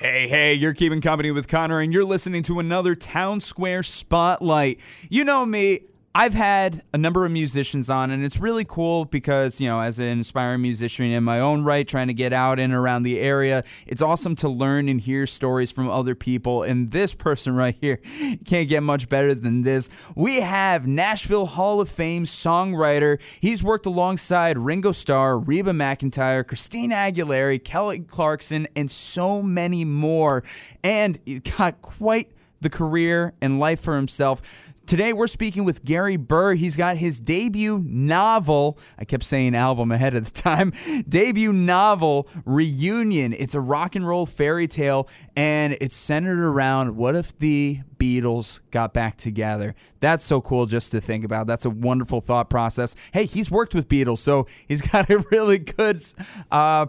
Hey, you're keeping company with Connor, and you're listening to another Town Square Spotlight. You know me, I've had a number of musicians on, and it's really cool because, you know, as an aspiring musician in my own right, trying to get out and around the area, it's awesome to learn and hear stories from other people. And this person right here can't get much better than this. We have Nashville Hall of Fame songwriter. He's worked alongside Ringo Starr, Reba McEntire, Christina Aguilera, Kelly Clarkson, and so many more. And he got quite the career and life for himself. Today, we're speaking with Gary Burr. He's got his debut novel, I kept saying album ahead of the time, debut novel, Reunion. It's a rock and roll fairy tale, and it's centered around what if the Beatles got back together. That's so cool just to think about. That's a wonderful thought process. Hey, he's worked with Beatles, so he's got a really good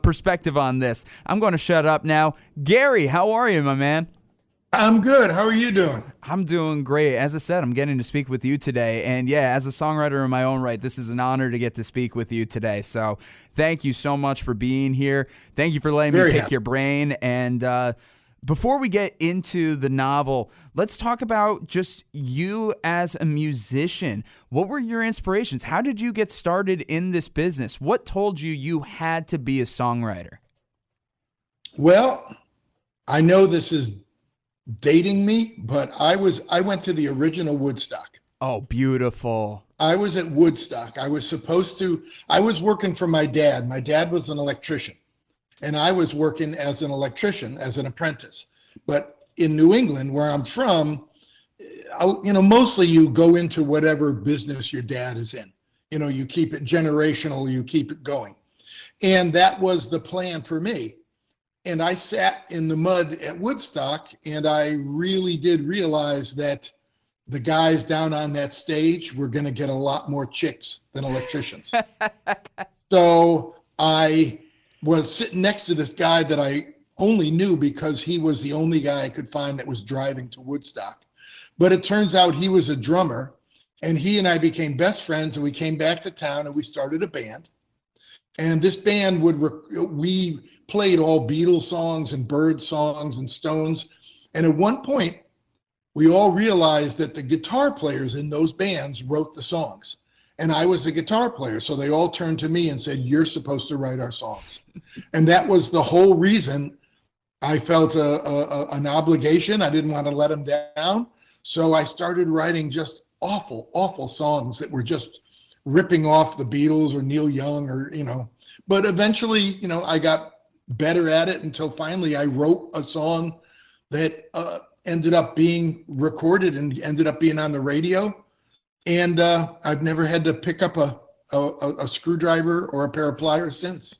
perspective on this. I'm going to shut up now. Gary, how are you, my man? I'm good. How are you doing? I'm doing great. As I said, I'm getting to speak with you today. And yeah, as a songwriter in my own right, this is an honor to get to speak with you today. So thank you so much for being here. Thank you for letting me pick your brain. And before we get into the novel, let's talk about just you as a musician. What were your inspirations? How did you get started in this business? What told you you had to be a songwriter? Well, I know this is dating me, but I went to the original Woodstock. Oh, beautiful. I was at Woodstock. I was working for my dad. My dad was an electrician, and I was working as an electrician, as an apprentice. But in New England, where I'm from, mostly you go into whatever business your dad is in. You know, you keep it generational, you keep it going. And that was the plan for me. And I sat in the mud at Woodstock, and I really did realize that the guys down on that stage were going to get a lot more chicks than electricians. So I was sitting next to this guy that I only knew because he was the only guy I could find that was driving to Woodstock. But it turns out he was a drummer, and he and I became best friends, and we came back to town and we started a band. And this band we played all Beatles songs and Bird songs and Stones. And at one point, we all realized that the guitar players in those bands wrote the songs. And I was the guitar player. So they all turned to me and said, "You're supposed to write our songs." And that was the whole reason I felt an obligation. I didn't want to let them down. So I started writing just awful songs that were just ripping off the Beatles or Neil Young or, but eventually, I got better at it until finally I wrote a song that ended up being recorded and ended up being on the radio. And I've never had to pick up a screwdriver or a pair of pliers since.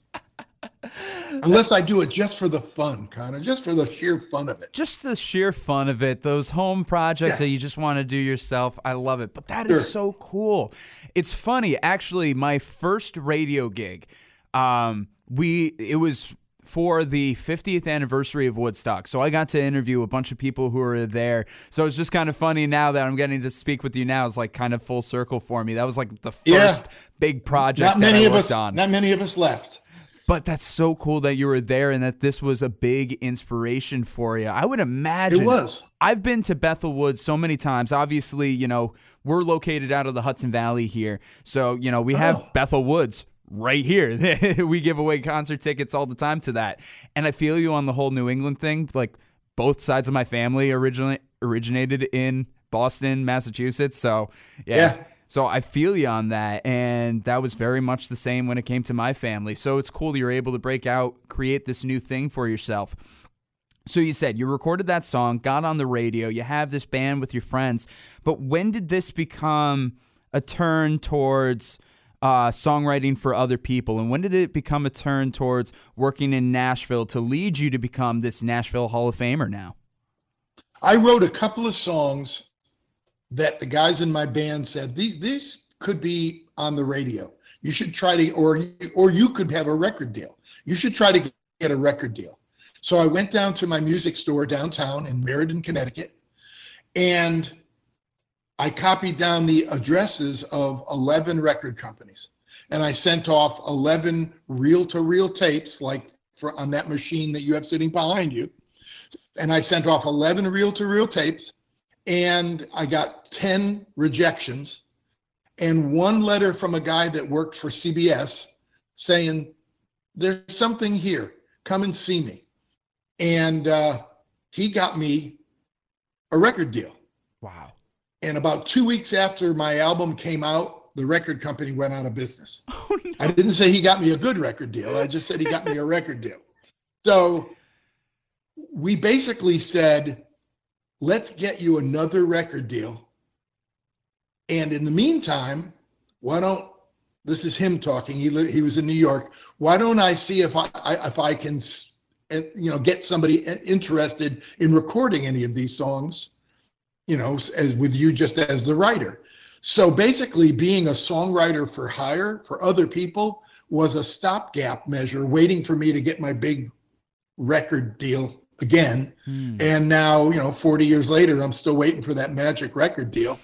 Unless I do it just for the fun, Connor, just for the sheer fun of it. Just the sheer fun of it. Those home projects that you just want to do yourself. I love it. But that is so cool. It's funny. Actually, my first radio gig, it was for the 50th anniversary of Woodstock. So I got to interview a bunch of people who were there. So it's just kind of funny now that I'm getting to speak with you now. It's like kind of full circle for me. That was like the first big project that I worked on. Not many of us left. But that's so cool that you were there and that this was a big inspiration for you. I would imagine. It was. I've been to Bethel Woods so many times. Obviously, we're located out of the Hudson Valley here. So, we have Bethel Woods right here. We give away concert tickets all the time to that. And I feel you on the whole New England thing. Like, both sides of my family originated in Boston, Massachusetts. So, yeah. So I feel you on that, and that was very much the same when it came to my family. So it's cool that you're able to break out, create this new thing for yourself. So you said you recorded that song, got on the radio, you have this band with your friends, but when did this become a turn towards songwriting for other people, and when did it become a turn towards working in Nashville to lead you to become this Nashville Hall of Famer now? I wrote a couple of songs that the guys in my band said, these could be on the radio. You should try to, or you could have a record deal. You should try to get a record deal. So I went down to my music store downtown in Meriden, Connecticut, and I copied down the addresses of 11 record companies. And I sent off 11 reel-to-reel tapes, like on that machine that you have sitting behind you. And I sent off 11 reel-to-reel tapes, and I got 10 rejections and one letter from a guy that worked for CBS saying, there's something here, come and see me. And he got me a record deal. Wow. And about 2 weeks after my album came out, the record company went out of business. Oh, no. I didn't say he got me a good record deal. I just said he got me a record deal. So we basically said, let's get you another record deal. And in the meantime, this is him talking. He was in New York. Why don't I see if I can, get somebody interested in recording any of these songs, as with you just as the writer. So basically being a songwriter for hire for other people was a stopgap measure, waiting for me to get my big record deal again. And now, 40 years later, I'm still waiting for that magic record deal.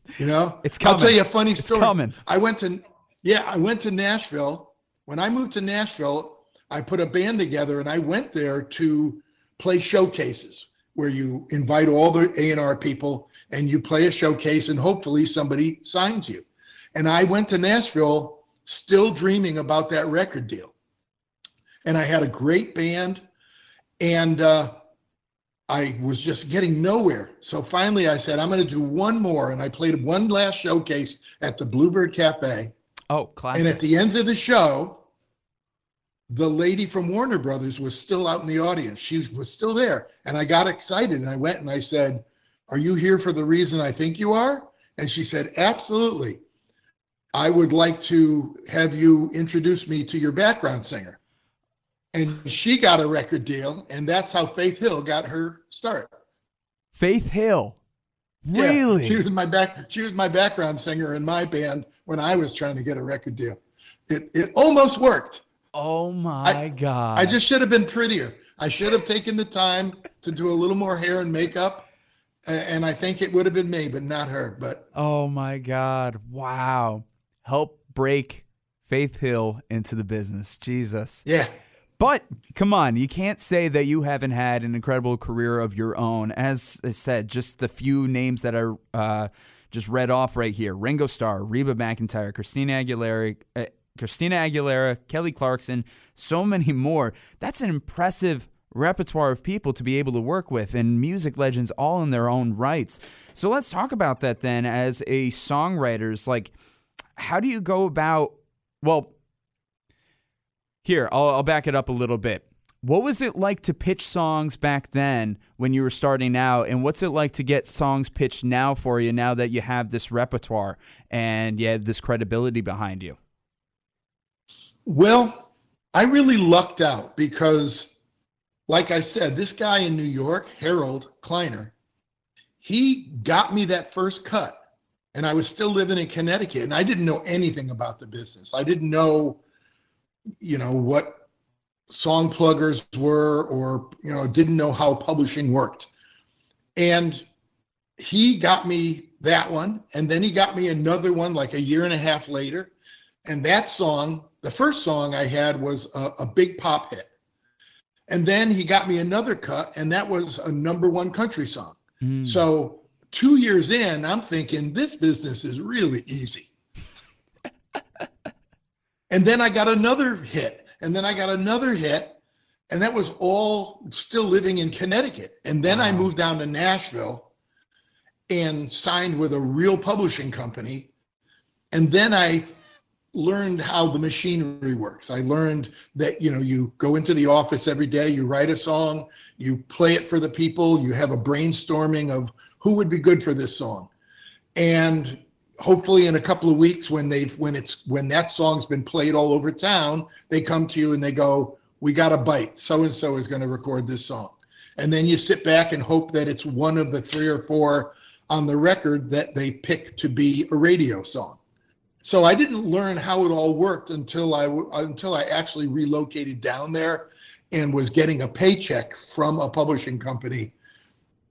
It's coming. I'll tell you a funny story. It's coming. I went to Nashville. When I moved to Nashville, I put a band together and I went there to play showcases where you invite all the A&R people and you play a showcase and hopefully somebody signs you. And I went to Nashville still dreaming about that record deal. And I had a great band, and I was just getting nowhere. So finally I said, I'm going to do one more. And I played one last showcase at the Bluebird Cafe. Oh, classic. And at the end of the show, the lady from Warner Brothers was still out in the audience. She was still there. And I got excited and I went and I said, are you here for the reason I think you are? And she said, absolutely. I would like to have you introduce me to your background singer. And she got a record deal, and that's how Faith Hill got her start. Faith Hill? Really? Yeah, she was my background singer in my band when I was trying to get a record deal. It almost worked. Oh my God. I just should have been prettier. I should have taken the time to do a little more hair and makeup, and I think it would have been me, but not her. But oh my God. Wow. Help break Faith Hill into the business. Jesus. Yeah. But come on, you can't say that you haven't had an incredible career of your own. As I said, just the few names that I just read off right here: Ringo Starr, Reba McEntire, Christina Aguilera, Kelly Clarkson, so many more. That's an impressive repertoire of people to be able to work with, and music legends all in their own rights. So let's talk about that then. As a songwriter, like, how do you go about? Well, here, I'll back it up a little bit. What was it like to pitch songs back then when you were starting out, and what's it like to get songs pitched now for you now that you have this repertoire and you have this credibility behind you? Well, I really lucked out because, like I said, this guy in New York, Harold Kleiner, he got me that first cut, and I was still living in Connecticut, and I didn't know anything about the business. I didn't know what song pluggers were, or, didn't know how publishing worked. And he got me that one. And then he got me another one like a year and a half later. And that song, the first song I had, was a big pop hit. And then he got me another cut, and that was a #1 country song. So 2 years in, I'm thinking this business is really easy. And then I got another hit, and then I got another hit, and that was all still living in Connecticut. And then I moved down to Nashville and signed with a real publishing company. And then I learned how the machinery works. I learned that, you go into the office every day, you write a song, you play it for the people, you have a brainstorming of who would be good for this song. And hopefully in a couple of weeks, when that song's been played all over town, they come to you and they go, we got a bite. So-and-so is going to record this song. And then you sit back and hope that it's one of the 3 or 4 on the record that they pick to be a radio song. So I didn't learn how it all worked until I actually relocated down there and was getting a paycheck from a publishing company,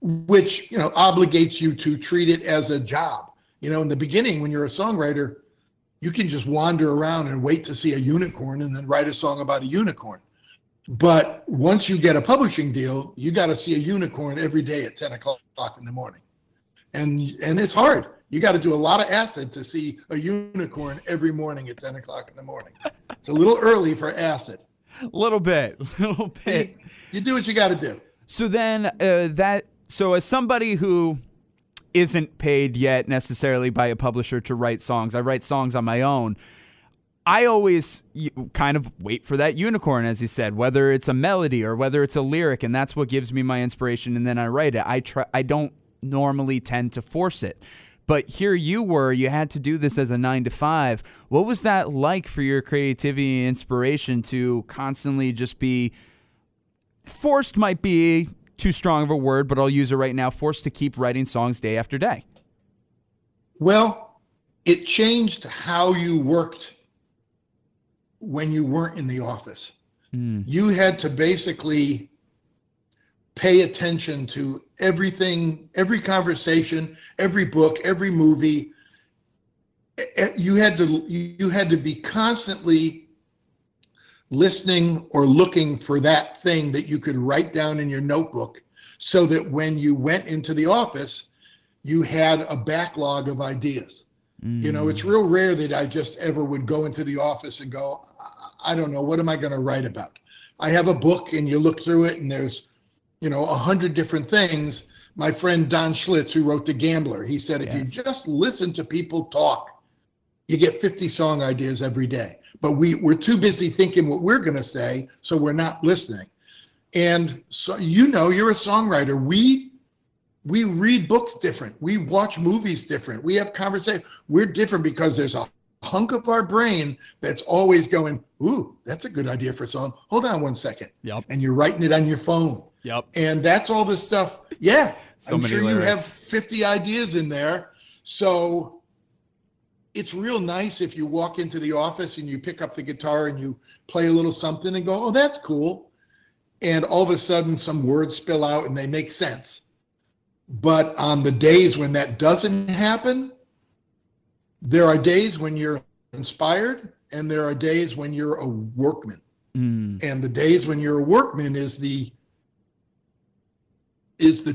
which, obligates you to treat it as a job. In the beginning, when you're a songwriter, you can just wander around and wait to see a unicorn and then write a song about a unicorn. But once you get a publishing deal, you got to see a unicorn every day at 10 o'clock in the morning. And it's hard. You got to do a lot of acid to see a unicorn every morning at 10 o'clock in the morning. It's a little early for acid. Little bit. You do what you got to do. So then so as somebody who isn't paid yet necessarily by a publisher to write songs, I write songs on my own. I always kind of wait for that unicorn, as you said, whether it's a melody or whether it's a lyric, and that's what gives me my inspiration, and then I write it. I don't normally tend to force it. But here you had to do this as a 9-to-5. What was that like for your creativity and inspiration to constantly just be forced, might be too strong of a word, but I'll use it right now, forced to keep writing songs day after day? Well, it changed how you worked when you weren't in the office. You had to basically pay attention to everything, every conversation, every book, every movie. You had to be constantly listening or looking for that thing that you could write down in your notebook, so that when you went into the office, you had a backlog of ideas. You know, it's real rare that I just ever would go into the office and go, I don't know, what am I going to write about? I have a book, and you look through it and there's, 100 different things. My friend Don Schlitz, who wrote The Gambler, he said, if you just listen to people talk, you get 50 song ideas every day. But we're too busy thinking what we're going to say, so we're not listening. And so, you're a songwriter. We read books different. We watch movies different. We have conversations. We're different because there's a hunk of our brain that's always going, ooh, that's a good idea for a song. Hold on one second. Yep. And you're writing it on your phone. Yep. And that's all this stuff. Yeah. I'm sure lyrics. You have 50 ideas in there. So it's real nice if you walk into the office and you pick up the guitar and you play a little something and go, oh, that's cool. And all of a sudden some words spill out and they make sense. But on the days when that doesn't happen, there are days when you're inspired and there are days when you're a workman. And the days when you're a workman is the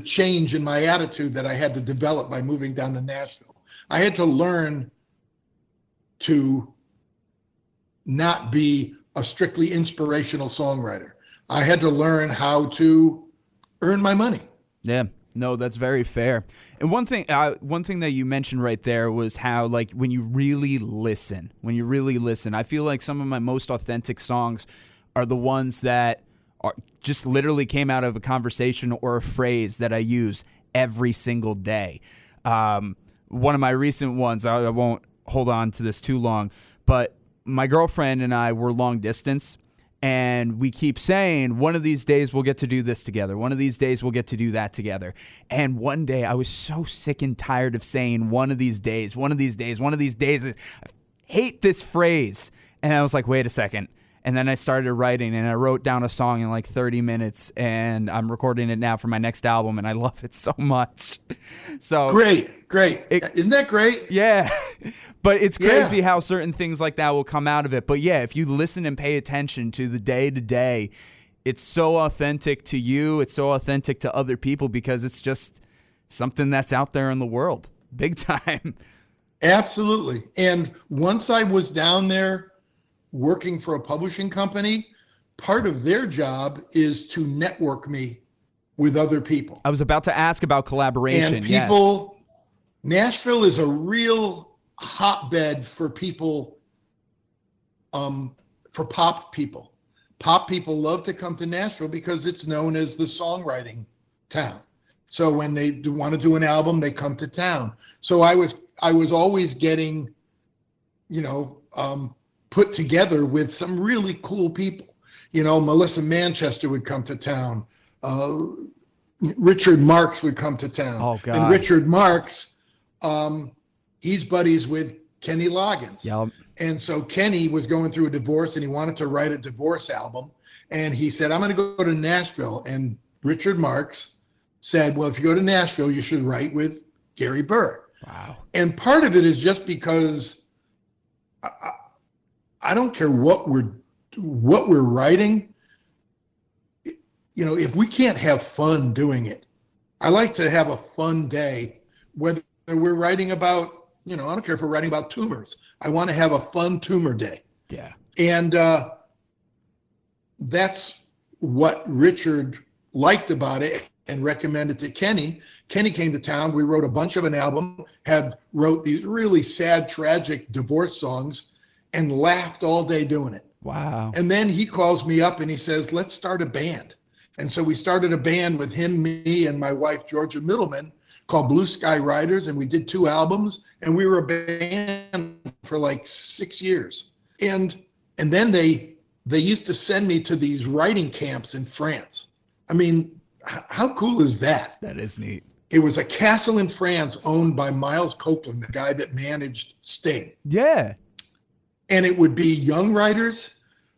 change in my attitude that I had to develop by moving down to Nashville. I had to learn to not be a strictly inspirational songwriter. I had to learn how to earn my money. Yeah. No, that's very fair. And one thing that you mentioned right there was how, like, when you really listen, I feel like some of my most authentic songs are the ones that are just literally came out of a conversation or a phrase that I use every single day. One of my recent ones, I won't hold on to this too long, but my girlfriend and I were long distance. And we keep saying, one of these days we'll get to do this together. One of these days we'll get to do that together. And one day I was so sick and tired of saying one of these days. I hate this phrase. And I was like, wait a second. And then I started writing, and I wrote down a song in like 30 minutes, and I'm recording it now for my next album, and I love it so much. So Great. Isn't that great? Yeah. But it's crazy how certain things like that will come out of it. But yeah, if you listen and pay attention to the day-to-day, it's so authentic to you. It's so authentic to other people because it's just something that's out there in the world. Big time. Absolutely. And once I was down there working for a publishing company, part of their job is to network me with other people. I was about to ask about collaboration. And people, Nashville is a real hotbed for people, for pop people. Pop people love to come to Nashville because it's known as the songwriting town. So when they want to do an album, they come to town. So I was always getting, put together with some really cool people. Melissa Manchester would come to town. Richard Marx would come to town. Oh, God. And Richard Marx, he's buddies with Kenny Loggins. Yep. And so Kenny was going through a divorce and he wanted to write a divorce album. And he said, I'm going to go to Nashville. And Richard Marx said, well, if you go to Nashville, you should write with Gary Burr. Wow. And part of it is just because I don't care what we're writing. if we can't have fun doing it, I like to have a fun day, whether we're writing about, I don't care if we're writing about tumors. I want to have a fun tumor day. Yeah. And that's what Richard liked about it and recommended to Kenny. Kenny came to town. We wrote a bunch of an album, wrote these really sad, tragic divorce songs, and laughed all day doing it. Wow. And then he calls me up and he says, let's start a band. And so we started a band with him, me, and my wife, Georgia Middleman, called Blue Sky Riders. And we did 2 albums, and we were a band for like 6 years. And then they used to send me to these writing camps in France. I mean, how cool is that? That is neat. It was a castle in France owned by Miles Copeland, the guy that managed Sting. Yeah. And it would be young writers,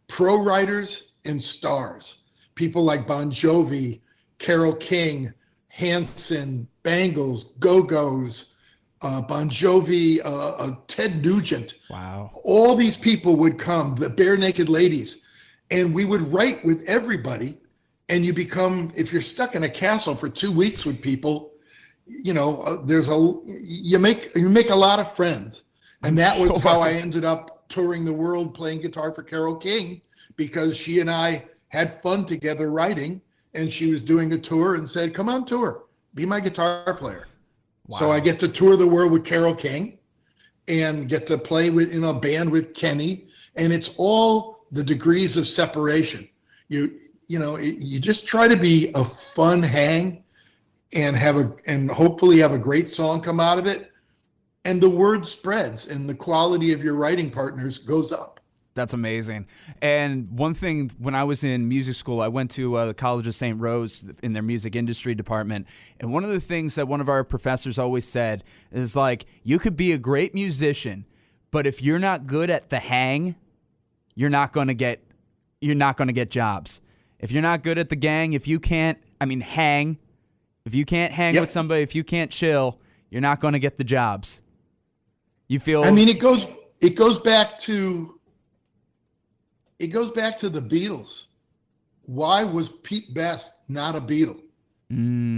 pro writers, and stars. People like Bon Jovi, Carole King, Hanson, Bangles, Go-Go's, Bon Jovi, Ted Nugent. Wow. All these people would come, the Bare Naked Ladies, and we would write with everybody. And you become, if you're stuck in a castle for 2 weeks with people, you make a lot of friends. And that was how I ended up touring the world playing guitar for Carole King, because she and I had fun together writing, and she was doing a tour and said, come on tour, be my guitar player. Wow. So I get to tour the world with Carole King and get to play in a band with Kenny. And it's all the degrees of separation. You just try to be a fun hang and hopefully have a great song come out of it. And the word spreads and the quality of your writing partners goes up. That's amazing. And one thing, when I was in music school, I went to the College of St. Rose in their music industry department. And one of the things that one of our professors always said is like, you could be a great musician, but if you're not good at the hang, you're not going to get jobs. If you're not good at the gang, if you can't hang with somebody, if you can't chill, you're not going to get the jobs. You feel? I mean, it goes back to the Beatles. Why was Pete Best not a Beatle?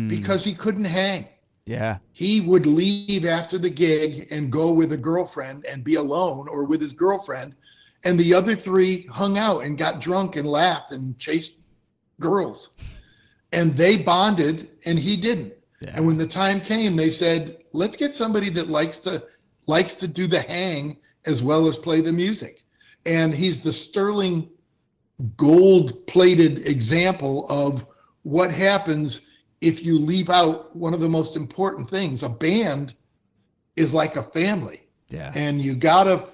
Because he couldn't hang. Yeah. He would leave after the gig and go with a girlfriend and be alone, or with his girlfriend. And the other 3 hung out and got drunk and laughed and chased girls. And they bonded, and he didn't. Yeah. And when the time came, they said, let's get somebody that likes to do the hang as well as play the music. And he's the sterling gold-plated example of what happens if you leave out one of the most important things. A band is like a family. Yeah. And you gotta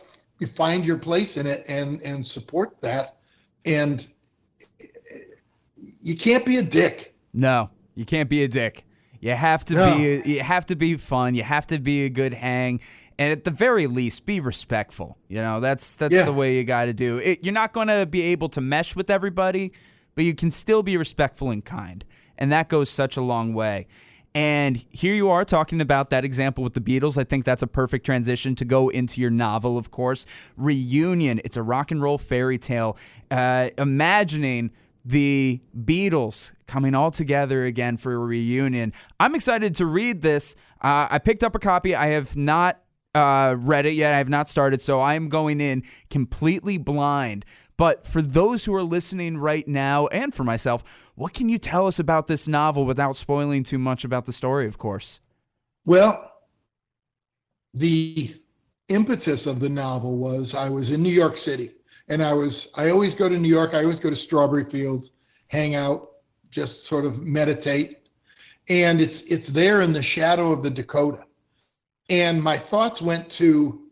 find your place in it and support that. And you can't be a dick. No, you can't be a dick. You have to you have to be fun. You have to be a good hang. And at the very least, be respectful. That's the way you got to do it. You're not going to be able to mesh with everybody, but you can still be respectful and kind. And that goes such a long way. And here you are talking about that example with the Beatles. I think that's a perfect transition to go into your novel, of course. Reunion. It's a rock and roll fairy tale. Imagining the Beatles coming all together again for a reunion. I'm excited to read this. I picked up a copy. I have not read it yet. I have not started, so I am going in completely blind. But for those who are listening right now, and for myself, what can you tell us about this novel without spoiling too much about the story, of course? Well, the impetus of the novel was I was in New York City, and I always go to New York. I always go to Strawberry Fields, hang out, just sort of meditate. And it's there in the shadow of the Dakota. And my thoughts went to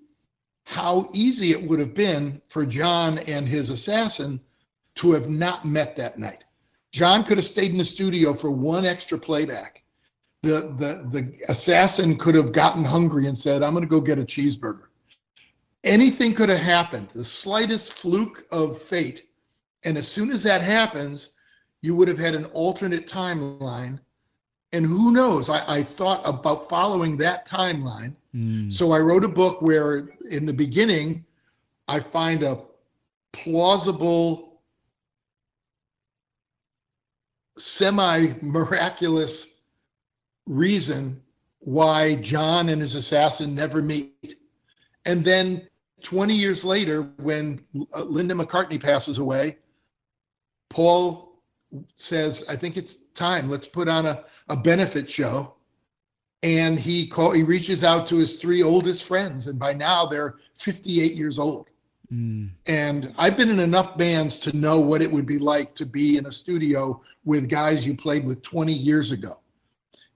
how easy it would have been for John and his assassin to have not met that night. John could have stayed in the studio for one extra playback. The assassin could have gotten hungry and said, I'm going to go get a cheeseburger. Anything could have happened, the slightest fluke of fate. And as soon as that happens, you would have had an alternate timeline. And who knows, I thought about following that timeline. So I wrote a book where in the beginning, I find a plausible semi-miraculous reason why John and his assassin never meet. And then 20 years later, when Linda McCartney passes away, Paul says, I think it's time, let's put on a benefit show. And he reaches out to his three oldest friends, and by now they're 58 years old. And I've been in enough bands to know what it would be like to be in a studio with guys you played with 20 years ago.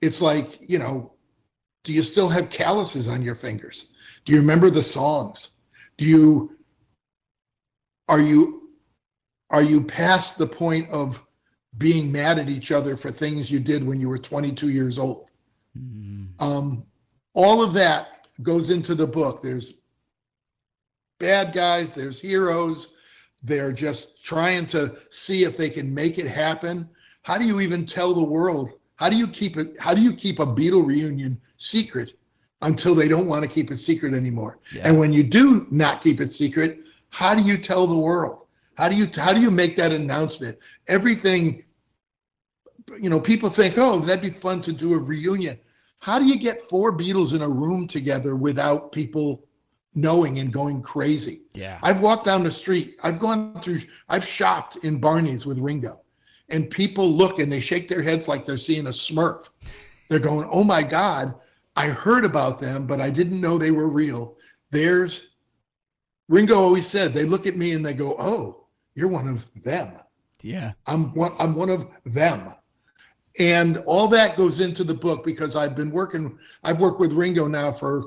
It's like, do you still have calluses on your fingers? Do you remember the songs? Are you past the point of being mad at each other for things you did when you were 22 years old? All of that goes into the book. There's bad guys, there's heroes. They're just trying to see if they can make it happen. How do you even tell the world? How do you keep a Beatle reunion secret until they don't want to keep it secret anymore? Yeah. And when you do not keep it secret, how do you tell the world? How do you make that announcement? Everything, people think, oh, that'd be fun to do a reunion. How do you get four Beatles in a room together without people knowing and going crazy? Yeah. I've walked down the street. I've shopped in Barney's with Ringo, and people look and they shake their heads like they're seeing a Smurf. They're going, oh my God, I heard about them, but I didn't know they were real. Ringo always said, they look at me and they go, oh, you're one of them. Yeah. I'm one of them. And all that goes into the book because I've worked with Ringo now for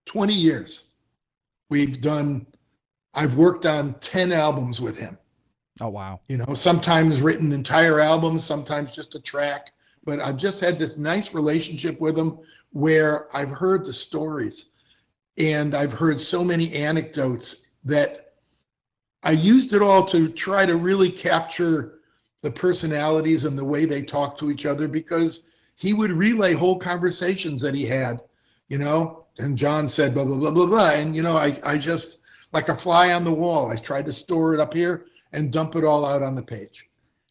20 years. I've worked on 10 albums with him. Oh, wow. Sometimes written entire albums, sometimes just a track, but I've just had this nice relationship with him where I've heard the stories and I've heard so many anecdotes that I used it all to try to really capture the personalities and the way they talk to each other, because he would relay whole conversations that he had, and John said, blah, blah, blah, blah, blah. And, I just, like a fly on the wall, I tried to store it up here and dump it all out on the page.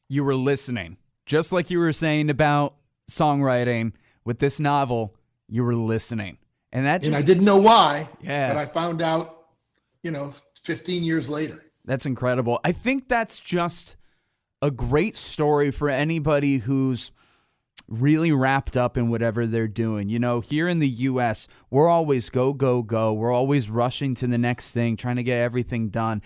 You were listening, just like you were saying about songwriting with this novel, you were listening. And I didn't know why, yeah, but I found out, 15 years later. That's incredible. I think that's just a great story for anybody who's really wrapped up in whatever they're doing. Here in the U.S., we're always go, go, go. We're always rushing to the next thing, trying to get everything done.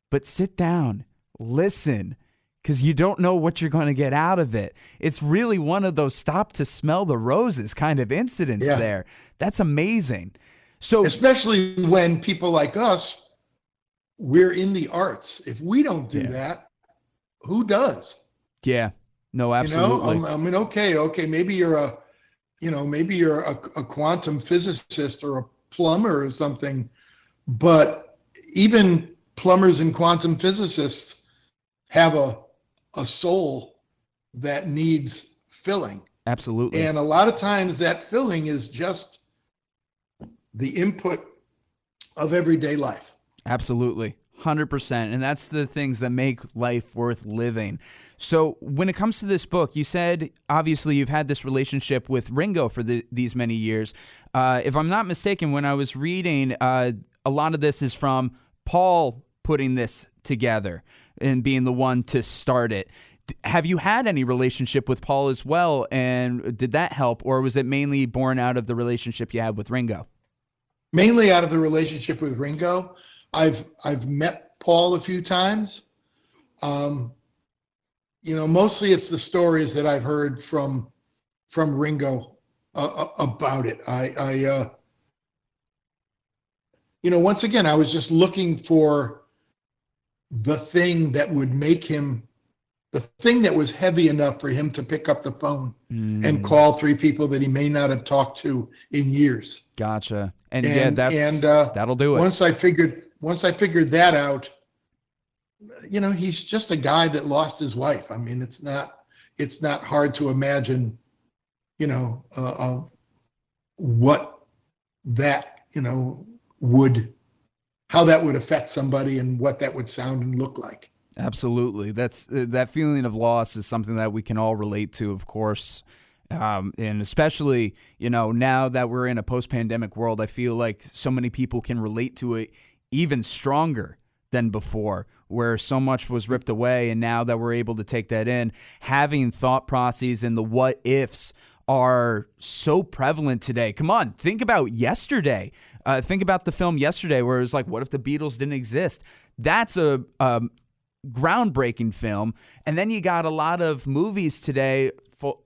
But sit down, listen, because you don't know what you're going to get out of it. It's really one of those stop to smell the roses kind of incidents there. That's amazing. So, especially when people like us, we're in the arts. If we don't do that, who does? Yeah, no, absolutely. Okay. Maybe you're a quantum physicist or a plumber or something, but even plumbers and quantum physicists have a soul that needs filling. Absolutely. And a lot of times that filling is just the input of everyday life. Absolutely. 100%. And that's the things that make life worth living. So when it comes to this book, you said, obviously, you've had this relationship with Ringo for these many years. If I'm not mistaken, when I was reading, a lot of this is from Paul putting this together and being the one to start it. Have you had any relationship with Paul as well? And did that help? Or was it mainly born out of the relationship you had with Ringo? Mainly out of the relationship with Ringo. I've met Paul a few times. Mostly it's the stories that I've heard from Ringo about it. Once again, I was just looking for the thing that would make him, the thing that was heavy enough for him to pick up the phone and call three people that he may not have talked to in years. Gotcha. And that'll do it. Once I figured that out, he's just a guy that lost his wife. I mean, it's not hard to imagine, what that, how that would affect somebody and what that would sound and look like. Absolutely. That's that feeling of loss is something that we can all relate to, of course. And especially, now that we're in a post-pandemic world, I feel like so many people can relate to it even stronger than before, where so much was ripped away. And now that we're able to take that in, having thought processes and the what ifs are so prevalent today. Come on, think about yesterday. Think about the film Yesterday, where it was like, what if the Beatles didn't exist? That's a groundbreaking film. And then you got a lot of movies today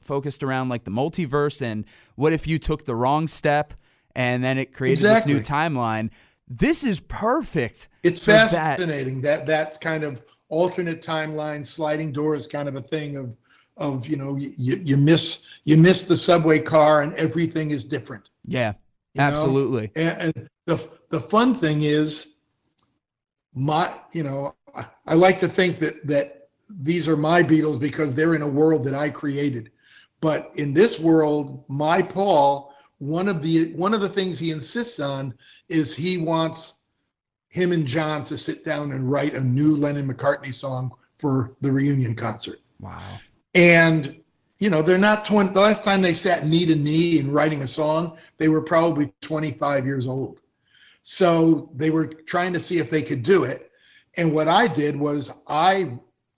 focused around like the multiverse and what if you took the wrong step and then it created this new timeline. This is perfect. It's fascinating that kind of alternate timeline, sliding doors kind of a thing of you miss the subway car and everything is different. Yeah, absolutely. And the fun thing is I like to think that these are my Beatles because they're in a world that I created. But in this world, my Paul, one of the things he insists on is he wants him and John to sit down and write a new Lennon-McCartney song for the reunion concert. Wow. And, they're not 20. The last time they sat knee to knee in writing a song, they were probably 25 years old. So they were trying to see if they could do it. And what I did was I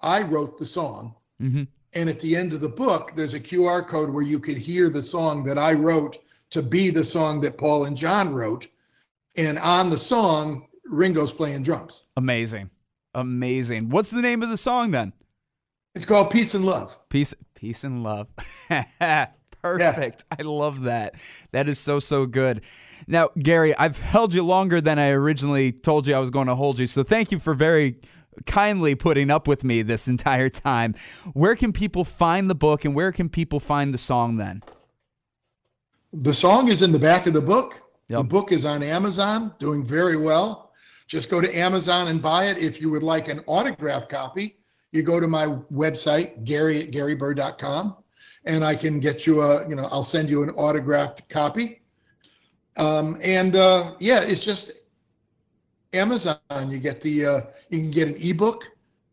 wrote the song. Mm-hmm. And at the end of the book, there's a QR code where you could hear the song that I wrote to be the song that Paul and John wrote. And on the song, Ringo's playing drums. Amazing. What's the name of the song then? It's called Peace and Love. Peace and Love. Perfect. Yeah. I love that. That is so good. Now, Gary, I've held you longer than I originally told you I was going to hold you. So thank you for very kindly putting up with me this entire time. Where can people find the book and where can people find the song then? The song is in the back of the book. Yep. The book is on Amazon, doing very well. Just go to Amazon and buy it. If you would like an autographed copy, you go to my website, Gary@GaryBurr.com, and I can get you I'll send you an autographed copy. It's just Amazon. You get you can get an ebook.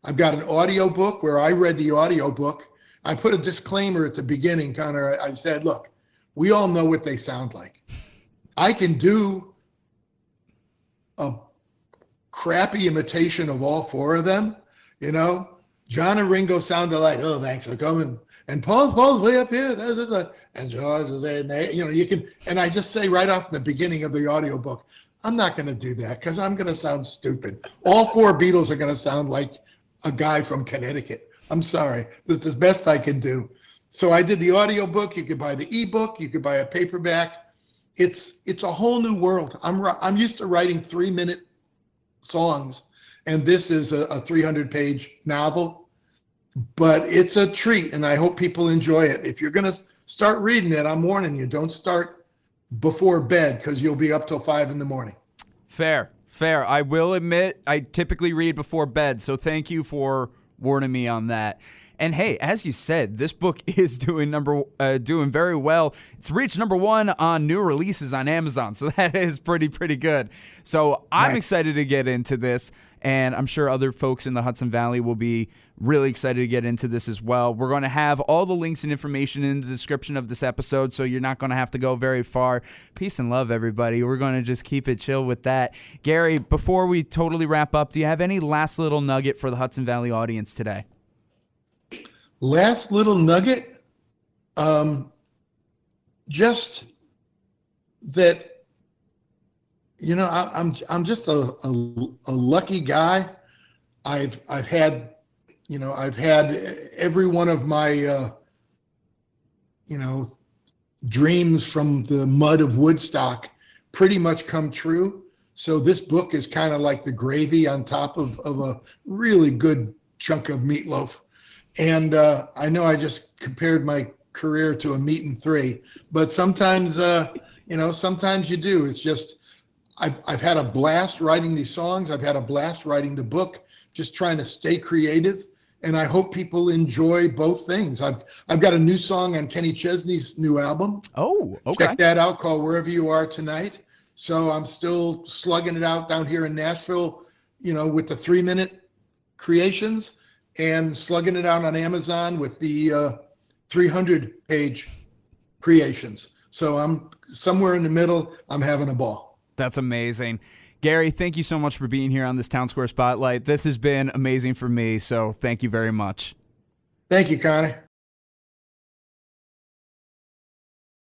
I've got an audio book where I read the audio book. I put a disclaimer at the beginning, Connor. I said, look, we all know what they sound like. I can do a crappy imitation of all four of them. John and Ringo sounded like, oh, thanks for coming. And Paul's way up here. And George is there. You can, and I just say right off in the beginning of the audiobook, I'm not going to do that because I'm going to sound stupid. All four Beatles are going to sound like a guy from Connecticut. I'm sorry. That's the best I can do. So I did the audiobook. You could buy the ebook. You could buy a paperback. It's a whole new world. I'm used to writing 3-minute songs, and this is a 300-page novel. But it's a treat, and I hope people enjoy it. If you're going to start reading it, I'm warning you, don't start before bed because you'll be up till 5 a.m. Fair. I will admit I typically read before bed, so thank you for warning me on that. And hey, as you said, this book is doing very well. It's reached #1 on new releases on Amazon, so that is pretty good. So I'm excited to get into this, and I'm sure other folks in the Hudson Valley will be really excited to get into this as well. We're going to have all the links and information in the description of this episode, so you're not going to have to go very far. Peace and love, everybody. We're going to just keep it chill with that. Gary, before we totally wrap up, do you have any last little nugget for the Hudson Valley audience today? Last little nugget, just that, I'm just a lucky guy. I've had every one of my, dreams from the mud of Woodstock pretty much come true. So this book is kind of like the gravy on top of a really good chunk of meatloaf. And I know I just compared my career to a meat and three, but sometimes, sometimes you do. It's just, I've had a blast writing these songs. I've had a blast writing the book, just trying to stay creative. And I hope people enjoy both things. I've got a new song on Kenny Chesney's new album. Oh, okay. Check that out, called Wherever You Are Tonight. So I'm still slugging it out down here in Nashville, with the 3-minute creations and slugging it out on Amazon with the 300-page creations. So I'm somewhere in the middle. I'm having a ball. That's amazing. Gary, thank you so much for being here on this Town Square Spotlight. This has been amazing for me, so thank you very much. Thank you, Connor.